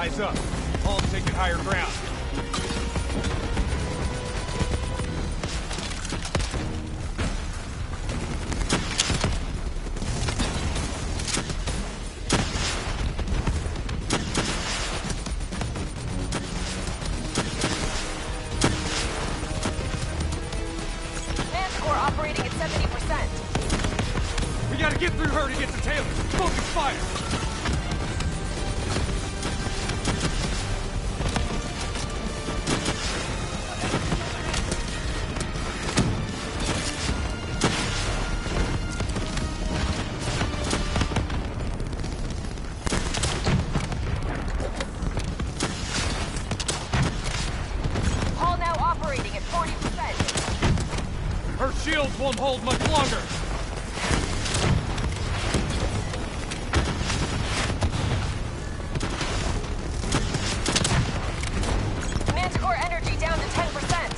Eyes up. All taking higher ground. Manticore operating at 70%. We gotta get through her to get to Taylor. Focus fire. Hall now operating at 40%. Her shields won't hold much longer. Manticore energy down to 10%.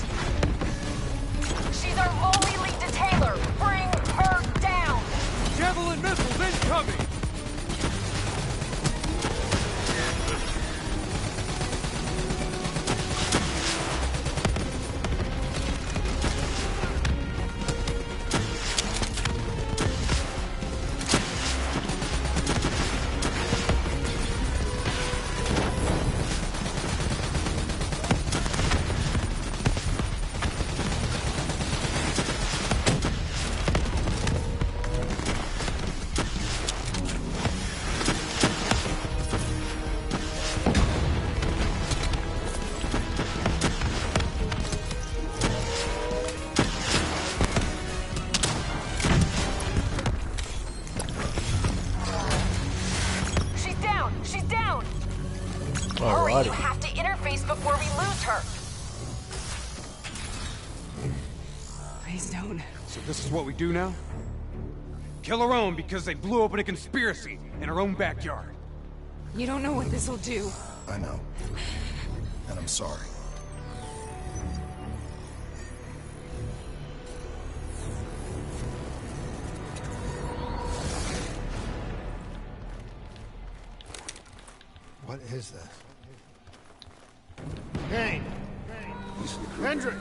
She's our only lead to Taylor. Bring her down. Javelin missiles incoming. She's down. She's down. Hurry, you Alrighty. have to interface before we lose her. Please don't. So this is what we do now? Kill our own because they blew open a conspiracy in our own backyard. You don't know what this'll do. I know. And I'm sorry. What is this? Kane! Hendricks!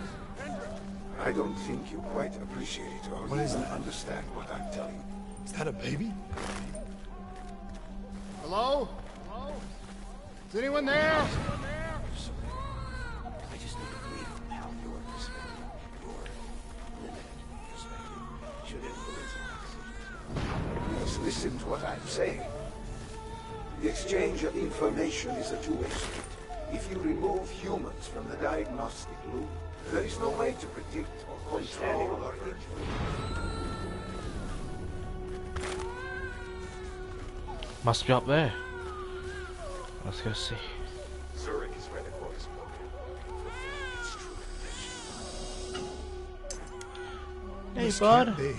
I don't think you quite appreciate it or What is even that? understand what I'm telling you. Is that a baby? Hello? Is anyone there? I just need to believe how your perspective, your limited perspective, should influence my decisions. Just listen to what I'm saying. The exchange of information is a two-way street. If you remove humans from the diagnostic loop, there is no way to predict or control or influence. Must be up there. Let's go see. Zurich is where the core is broken. It's true connection. Hey, This bud. can't be.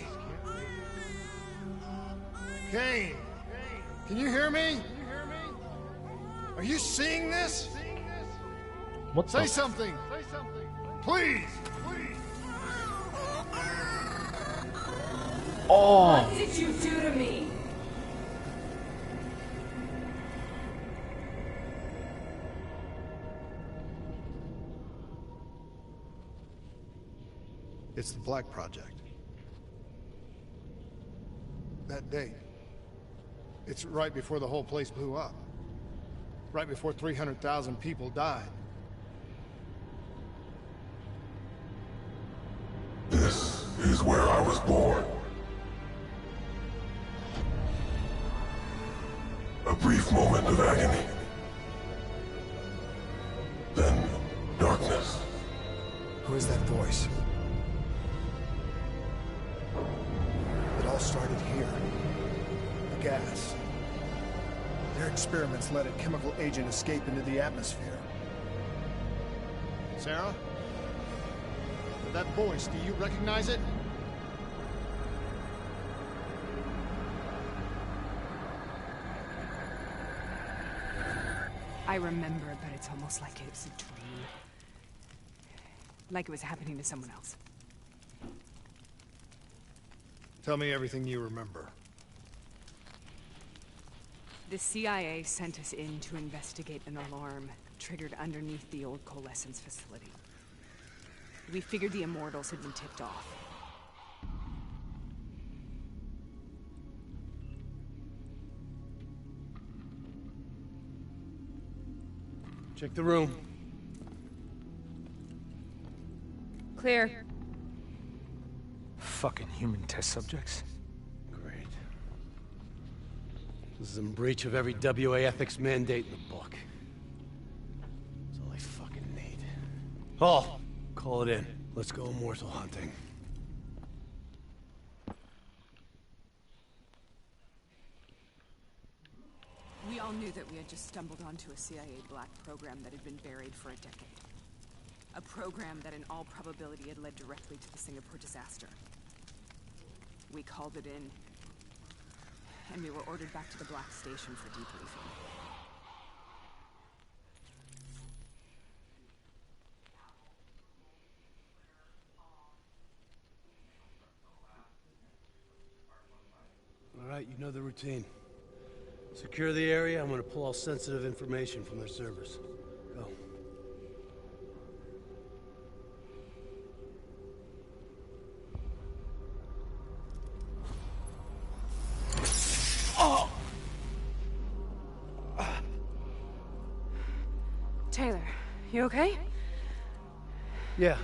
Kane! Can you hear me? Are you seeing this? What Say the? something! Please! Oh, What did you do to me? It's the Black Project. That date. It's right before the whole place blew up. Right before 300,000 people died. This is where I was born. A brief moment of agony. Then darkness. Who is that voice? It all started here. The gas. Their experiments let a chemical agent escape into the atmosphere. Sarah? That voice, do you recognize it? I remember, but it's almost like it was a dream. Like it was happening to someone else. Tell me everything you remember. The CIA sent us in to investigate an alarm triggered underneath the old Coalescence facility. We figured the Immortals had been tipped off. Check the room. Clear. Fucking human test subjects. Great. This is in breach of every WA ethics mandate in the book. That's all I fucking need. Hall, call it in. Let's go immortal hunting. We all knew that we had just stumbled onto a CIA black program that had been buried for a decade. A program that in all probability had led directly to the Singapore disaster. We called it in, and we were ordered back to the Black Station for debriefing. All right, you know the routine. Secure the area. I'm gonna pull all sensitive information from their servers. Go. Taylor, you okay? Yeah.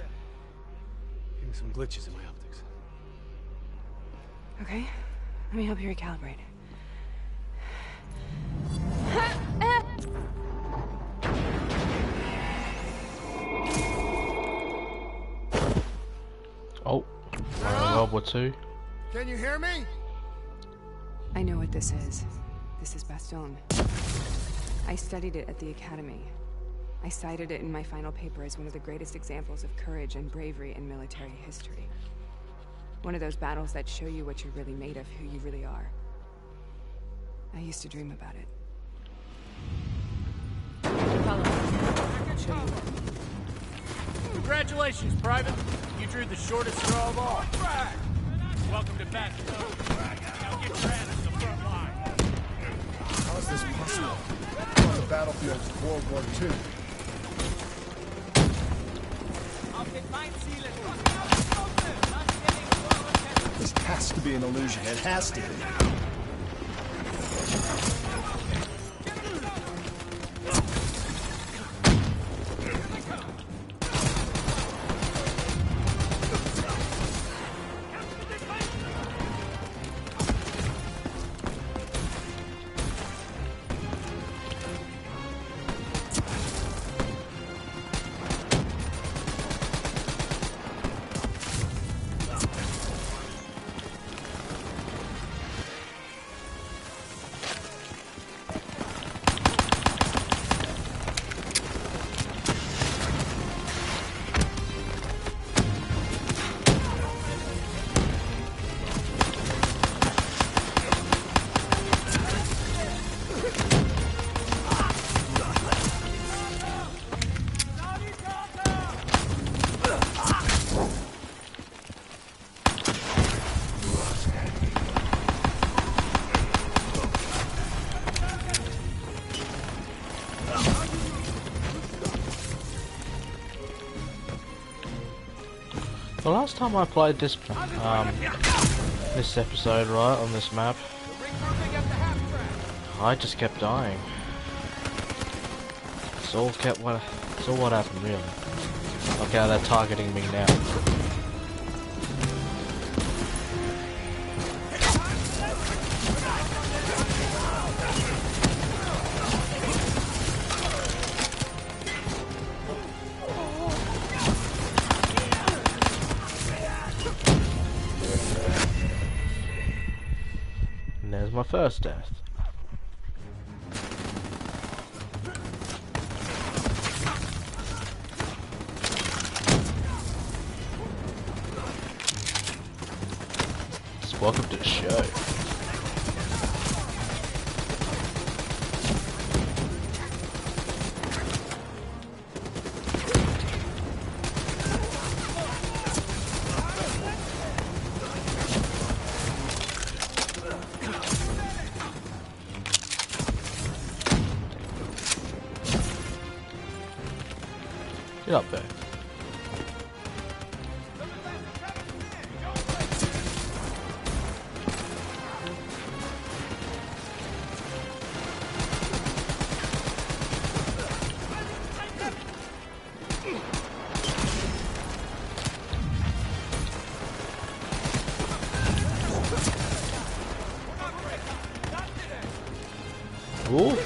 Getting some glitches in my optics. Okay, let me help you recalibrate. Oh, World War II. Can you hear me? I know what this is. This is Bastogne. I studied it at the Academy. I cited it in my final paper as one of the greatest examples of courage and bravery in military history. One of those battles that show you what you're really made of, who you really are. I used to dream about it. Follow me. I'll show you what. Congratulations, Private. You drew the shortest straw of all. Welcome to Bastogne. Now get your ass to the front line. How is this possible? We're on the battlefields of World War II. This has to be an illusion. It has to be. The last time I played this this episode, right, on this map, I just kept dying. It's all what happened, really. Look how they're targeting me now. And there's my first death. Welcome to the show. Get up there. Ooh.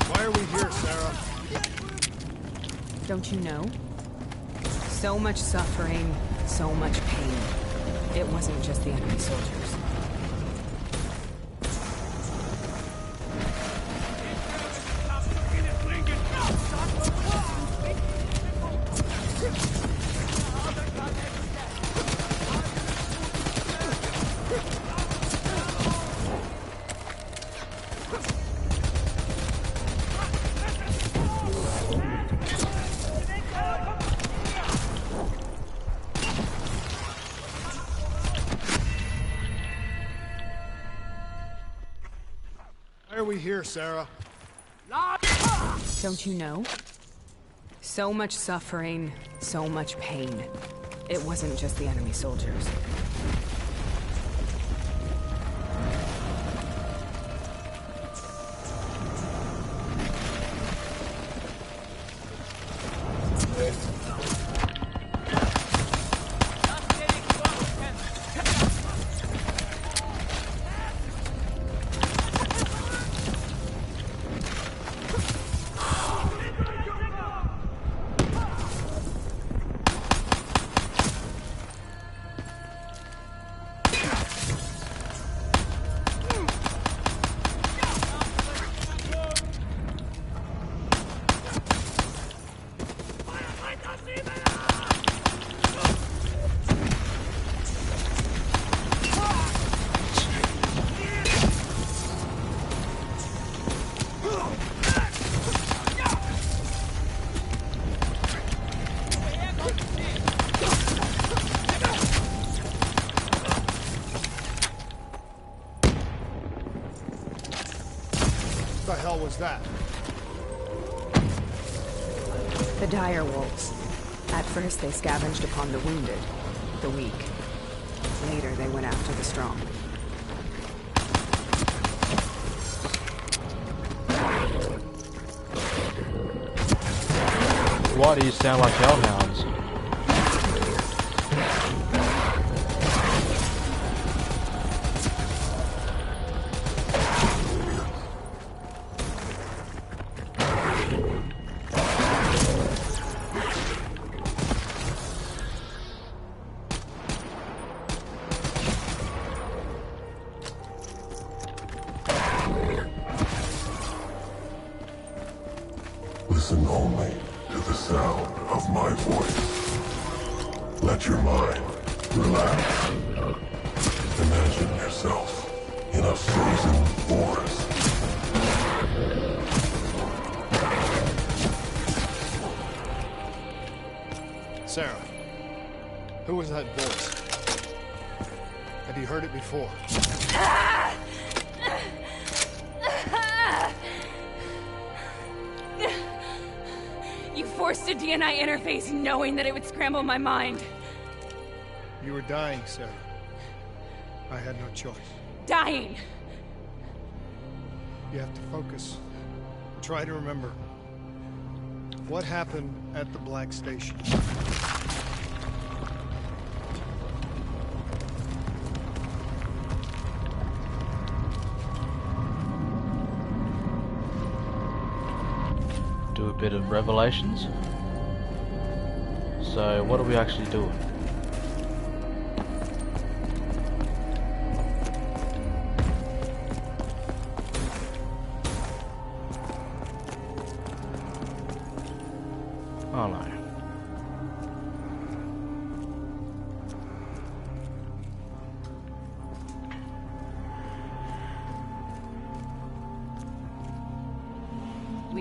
Why are we here, Sarah? Don't you know? So much suffering, so much pain. It wasn't just the enemy soldiers. Why are we here, Sarah? Don't you know? So much suffering, so much pain. It wasn't just the enemy soldiers. What the hell was that? The dire wolves. At first they scavenged upon the wounded, the weak. Later they went after the strong. Why do you sound like hellhounds? Listen only to the sound of my voice. Let your mind relax. Imagine yourself in a frozen forest. Sarah, who was that voice? Have you heard it before? You forced a DNI interface knowing that it would scramble my mind. You were dying, Sarah. I had no choice. Dying. You have to focus. Try to remember. What happened at the Black Station? Do a bit of revelations. So what are we actually doing? Oh no.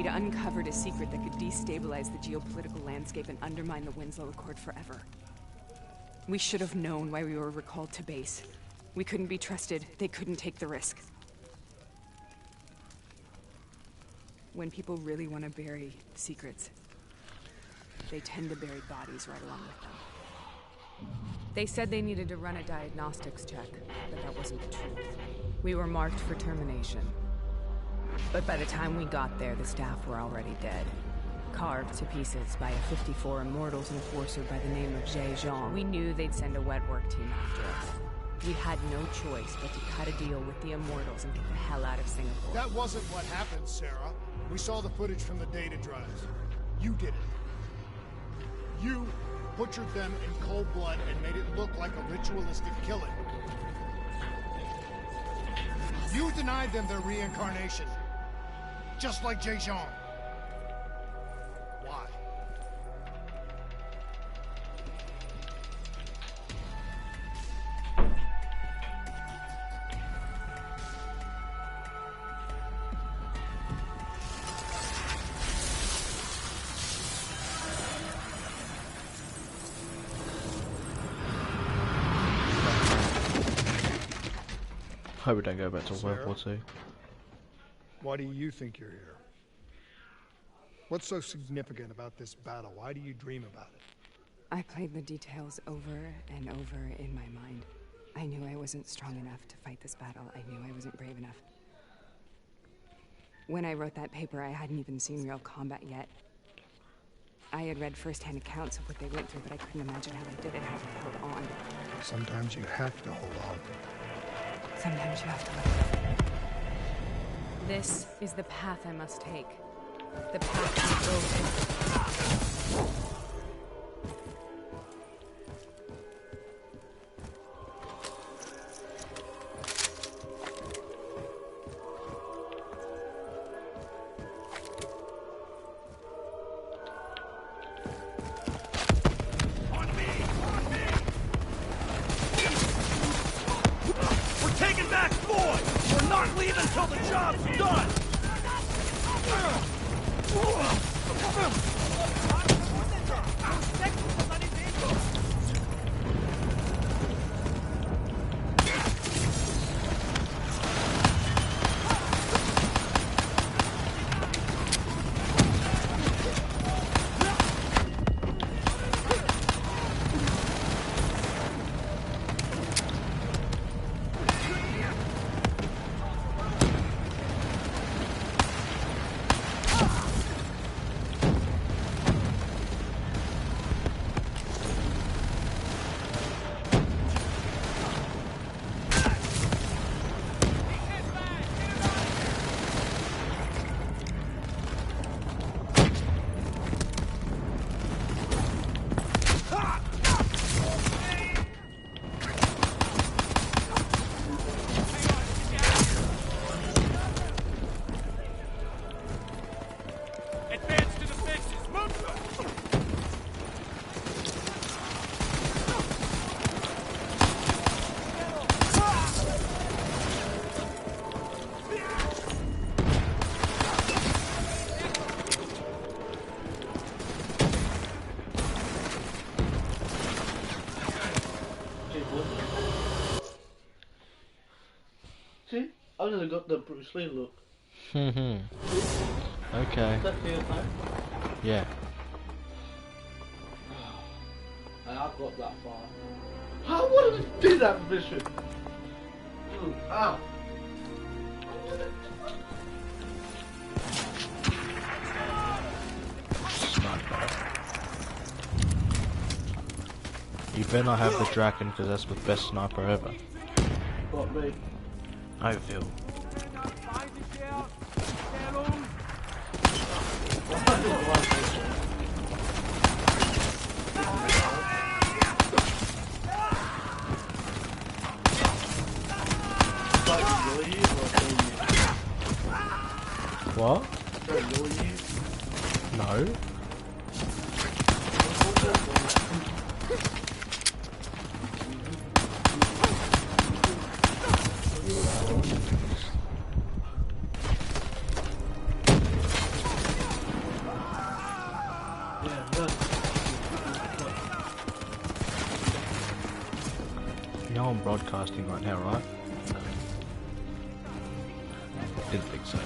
We'd uncovered a secret that could destabilize the geopolitical landscape and undermine the Winslow Accord forever. We should have known why we were recalled to base. We couldn't be trusted. They couldn't take the risk. When people really want to bury secrets, they tend to bury bodies right along with them. They said they needed to run a diagnostics check, but that wasn't the truth. We were marked for termination. But by the time we got there, the staff were already dead. Carved to pieces by a 54 Immortals enforcer by the name of Jay Jean. We knew they'd send a wet work team after us. We had no choice but to cut a deal with the Immortals and get the hell out of Singapore. That wasn't what happened, Sarah. We saw the footage from the data drives. You did it. You butchered them in cold blood and made it look like a ritualistic killing. You denied them their reincarnation. Just like Jay Jean. Why? Hope we don't go back to World War II. Why do you think you're here? What's so significant about this battle? Why do you dream about it? I played the details over and over in my mind. I knew I wasn't strong enough to fight this battle. I knew I wasn't brave enough. When I wrote that paper, I hadn't even seen real combat yet. I had read first-hand accounts of what they went through, but I couldn't imagine how they did it, how they held on. Sometimes you have to hold on. Sometimes you have to let go. This is the path I must take. The path to go. See? I just got the Bruce Lee look. Okay. Is that the time? Yeah. And I've got that far. How would I do that mission? Ooh, ow. You better not have the Draken, because that's the best sniper ever. What, me? Overville. What? No. You know I'm broadcasting right now, right? Didn't think so.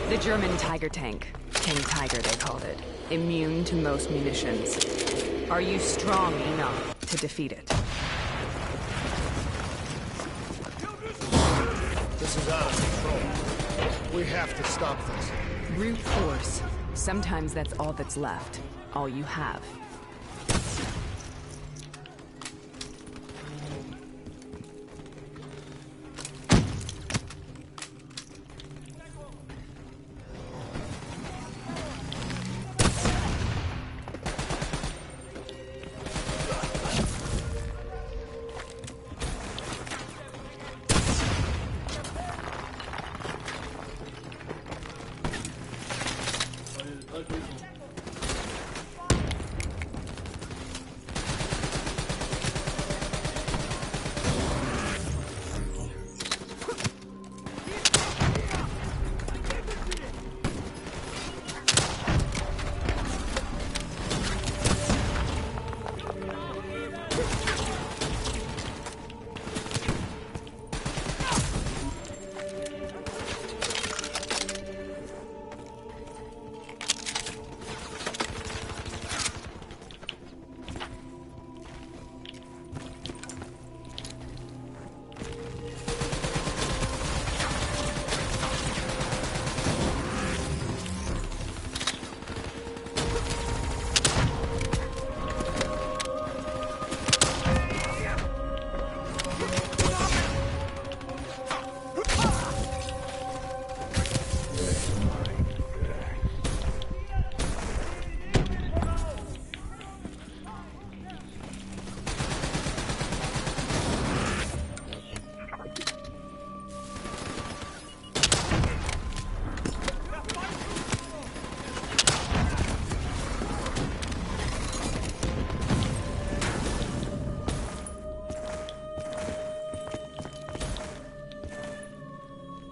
The German Tiger tank. King Tiger, they called it. Immune to most munitions. Are you strong enough to defeat it? This is out of control. We have to stop this. Brute force. Sometimes that's all that's left. All you have.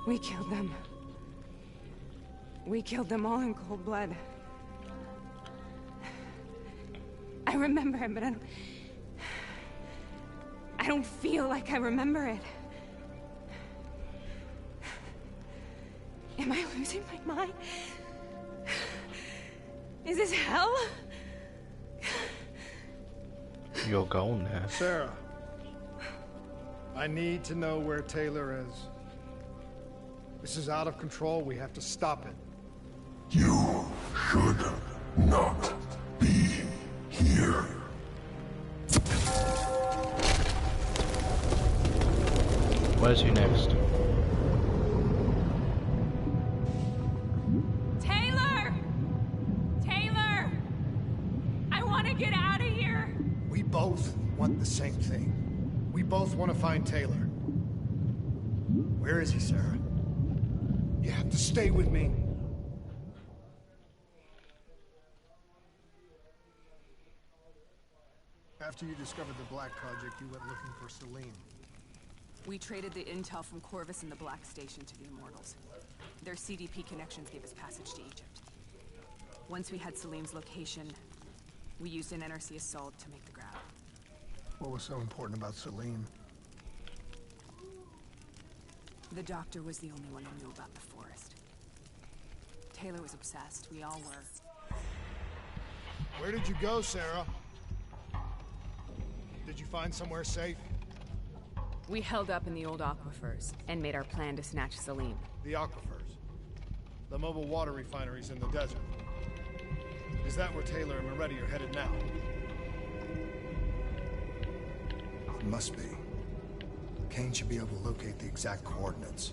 We killed them. We killed them all in cold blood. I remember it, but I don't feel like I remember it. Am I losing my mind? Is this hell? You're gone now. Sarah, I need to know where Taylor is. This is out of control. We have to stop it. You should not be here. Where's you next? Taylor! Taylor! I want to get out of here! We both want the same thing. We both want to find Taylor. Where is he, Sarah? You have to stay with me. After you discovered the Black Project, you went looking for Salim. We traded the intel from Corvus and the Black Station to the Immortals. Their CDP connections gave us passage to Egypt. Once we had Salim's location, we used an NRC assault to make the grab. What was so important about Salim? The doctor was the only one who knew about the forest. Taylor was obsessed. We all were. Where did you go, Sarah? Did you find somewhere safe? We held up in the old aquifers and made our plan to snatch Salim. The aquifers. The mobile water refineries in the desert. Is that where Taylor and Moretti are headed now? It must be. Kane should be able to locate the exact coordinates.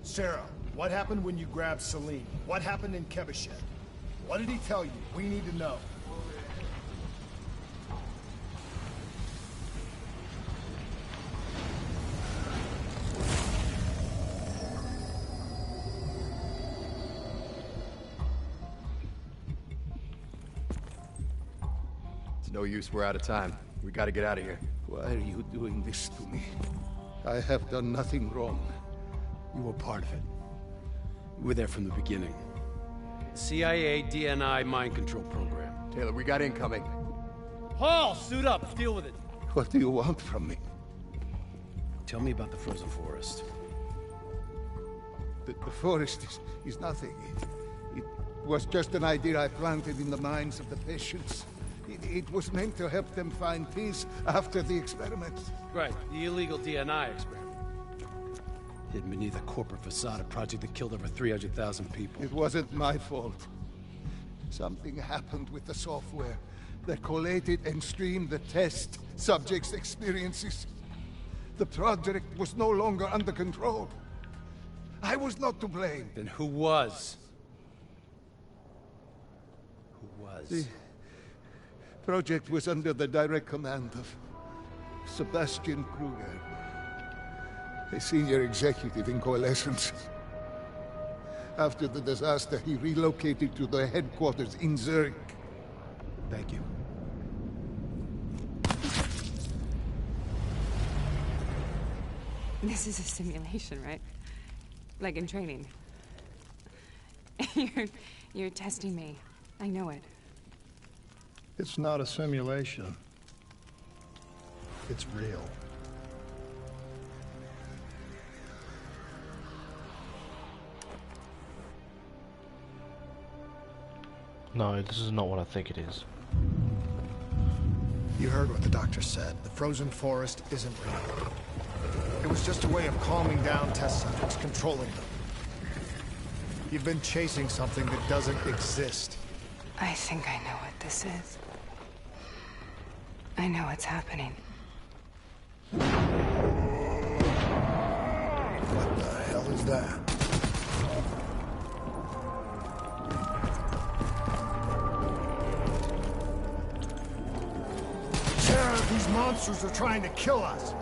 Sarah, what happened when you grabbed Celine? What happened in Kevashet? What did he tell you? We need to know. It's no use, we're out of time. We gotta get out of here. Why are you doing this to me? I have done nothing wrong. You were part of it. You were there from the beginning. CIA DNI mind control program. Taylor, we got incoming. Hall, suit up. Deal with it. What do you want from me? Tell me about the frozen forest. The forest is nothing. It was just an idea I planted in the minds of the patients. It was meant to help them find peace after the experiments. Right, the illegal DNI experiment. Hidden beneath a corporate facade, a project that killed over 300,000 people. It wasn't my fault. Something happened with the software that collated and streamed the test subjects' experiences. The project was no longer under control. I was not to blame. Then who was? Who was? The project was under the direct command of Sebastian Kruger, a senior executive in Coalescence. After the disaster, he relocated to the headquarters in Zurich. Thank you. This is a simulation, right? Like in training. You're testing me. I know it. It's not a simulation. It's real. No, this is not what I think it is. You heard what the doctor said. The frozen forest isn't real. It was just a way of calming down test subjects, controlling them. You've been chasing something that doesn't exist. I think I know what this is. I know what's happening. What the hell is that? Sarah, these monsters are trying to kill us.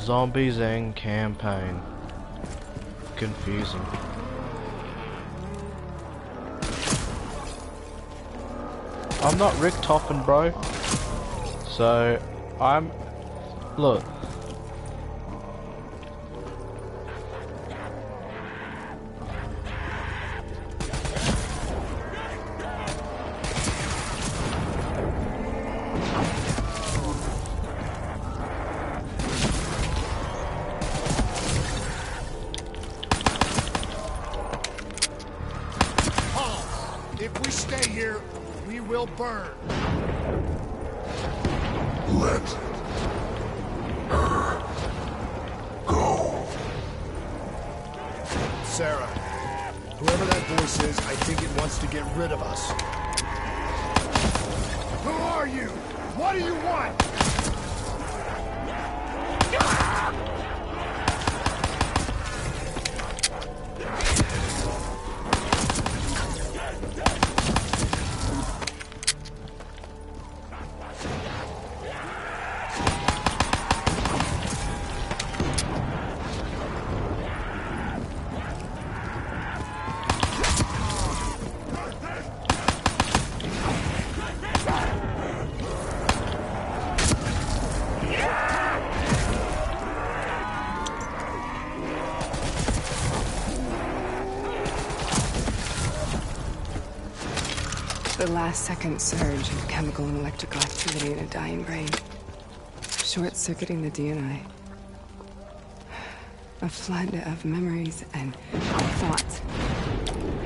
Zombies and campaign. Confusing. I'm not Rick Toppin, bro. So, look. If we stay here, we will burn. Let her go. Sarah, whoever that voice is, I think it wants to get rid of us. Who are you? What do you want? The last-second surge of chemical and electrical activity in a dying brain. Short-circuiting the DNI. A flood of memories and thoughts.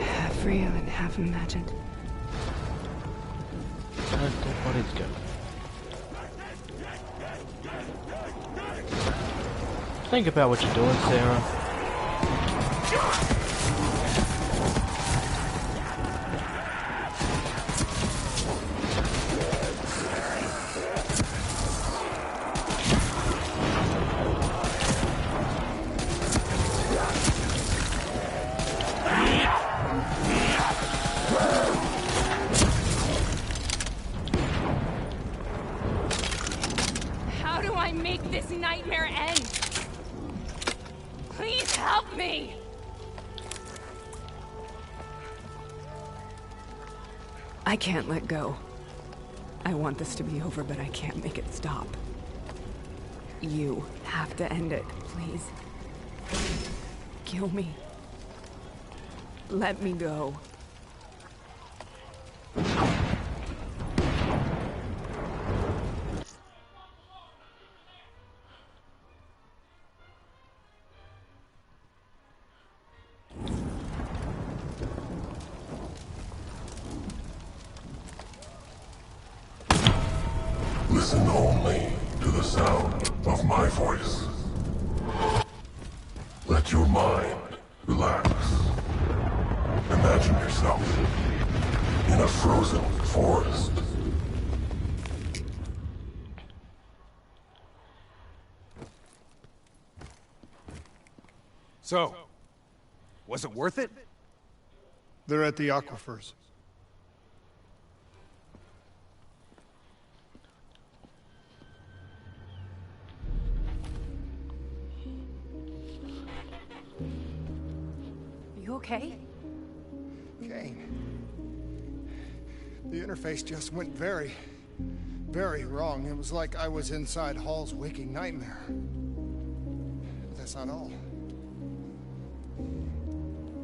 Half real and half imagined. Where'd the bodies go? Think about what you're doing, Sarah. How do I make this nightmare end? Please help me! I can't let go. I want this to be over, but I can't make it stop. You have to end it, please. Kill me. Let me go. Listen only to the sound of my voice. Let your mind relax. Imagine yourself in a frozen forest. So, was it worth it? They're at the aquifers. You okay? Kane. The interface just went very, very wrong. It was like I was inside Hall's waking nightmare. But that's not all.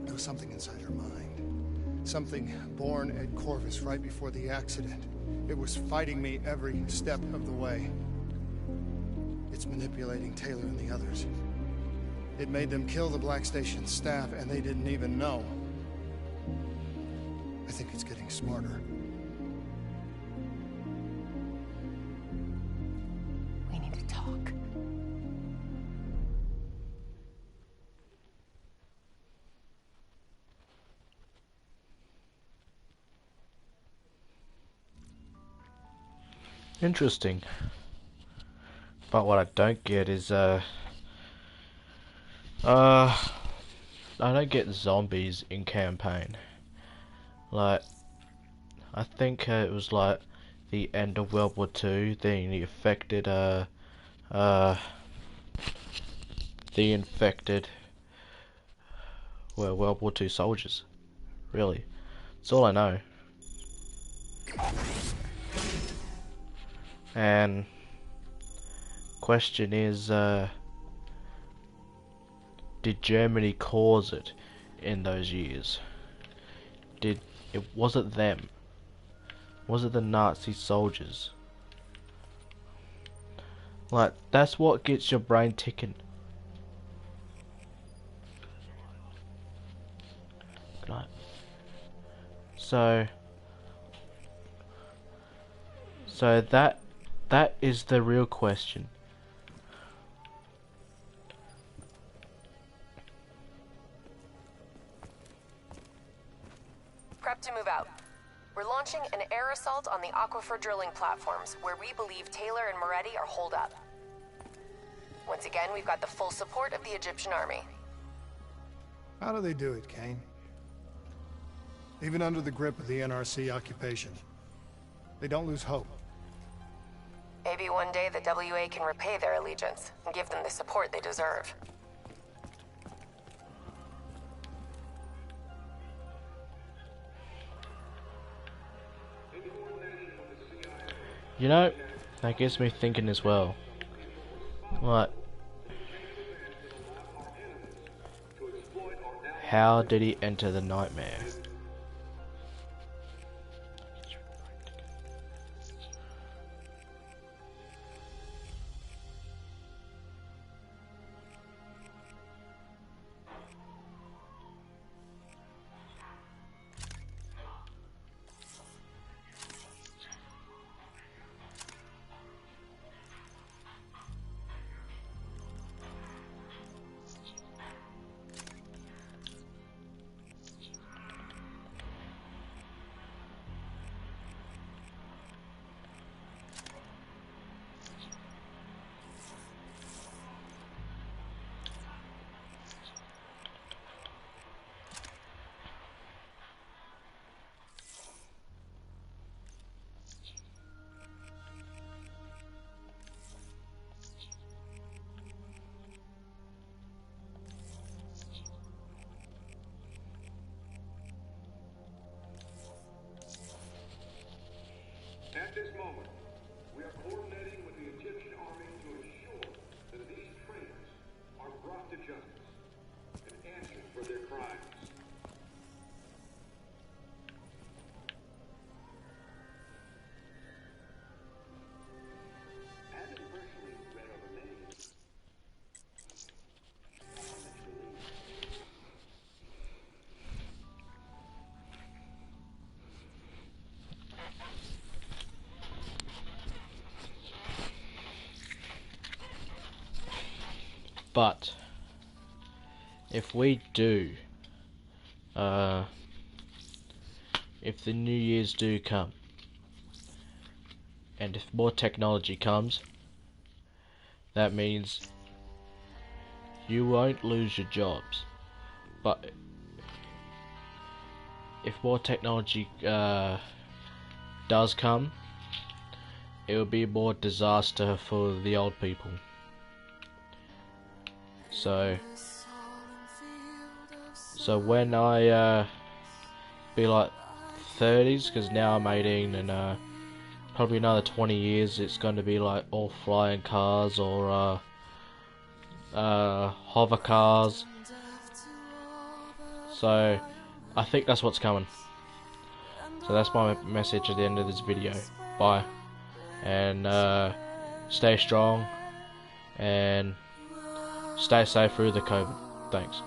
There was something inside her mind. Something born at Corvus right before the accident. It was fighting me every step of the way. It's manipulating Taylor and the others. It made them kill the Black Station staff, and they didn't even know. I think it's getting smarter. We need to talk. Interesting. But what I don't get is, I don't get zombies in campaign. Like, I think it was like the end of World War II, the infected, well, World War II soldiers. Really. That's all I know. And question is, did Germany cause it in those years? Was it them? Was it the Nazi soldiers? Like, that's what gets your brain ticking. Good night. So that is the real question. Prep to move out. We're launching an air assault on the aquifer drilling platforms, where we believe Taylor and Moretti are holed up. Once again, we've got the full support of the Egyptian army. How do they do it, Kane? Even under the grip of the NRC occupation, they don't lose hope. Maybe one day the WA can repay their allegiance and give them the support they deserve. You know, that gets me thinking as well. Like, how did he enter the nightmare? moment, we are coordinating with the Egyptian army to ensure that these traitors are brought to justice and answered for their crimes. Having personally read over many But if we do, if the New Year's do come, and if more technology comes, that means you won't lose your jobs. But if more technology does come, it will be more disaster for the old people. So when I be like 30s, because now I'm 18, and probably another 20 years it's going to be like all flying cars or hover cars. So I think that's what's coming. So that's my message at the end of this video. Bye, and stay strong and stay safe through the COVID. Thanks.